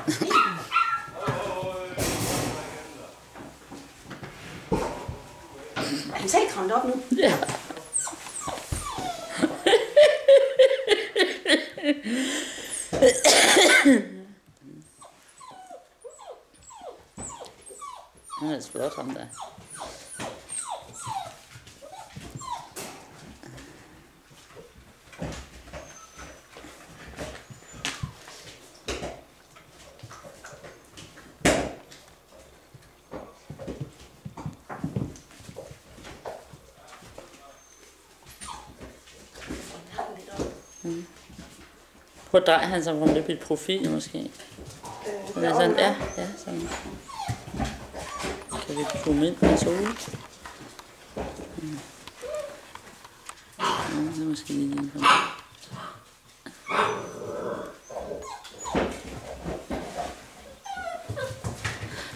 Er han selv kravlet op nu? Ja. Han er flot, ham der. Prøv at dreje han sig rundt lidt i profil måske. Sådan, ja, sådan. Kan vi zoome ind på hans hoved? Ja, det er måske lige en på.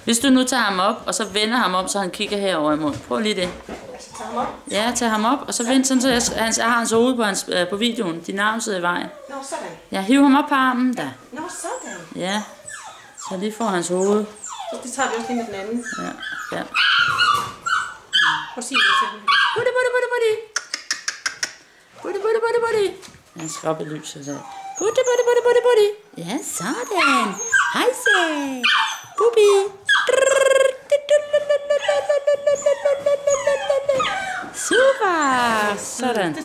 Hvis du nu tager ham op, og så vender ham om, så han kigger herover i munden. Prøv lige det. Tag ham op? Ja, tag ham op, og så vend sådan, så jeg har hans hoved på videoen. Din arm sidder i vejen. Nå, sådan. Ja, hiv ham op på armen, der. Nå, sådan. Ja, så lige får hans hoved. Så det tager vi også lige med den anden. Ja, ja. Prøv at sige det til ham. Buddy, buddy, buddy, buddy. Buddy, buddy, buddy, buddy. Han skal op i lyset, så. Buddy, buddy, buddy, buddy, buddy. Ja, sådan. Hej, så. Bubi. Super. Sådan.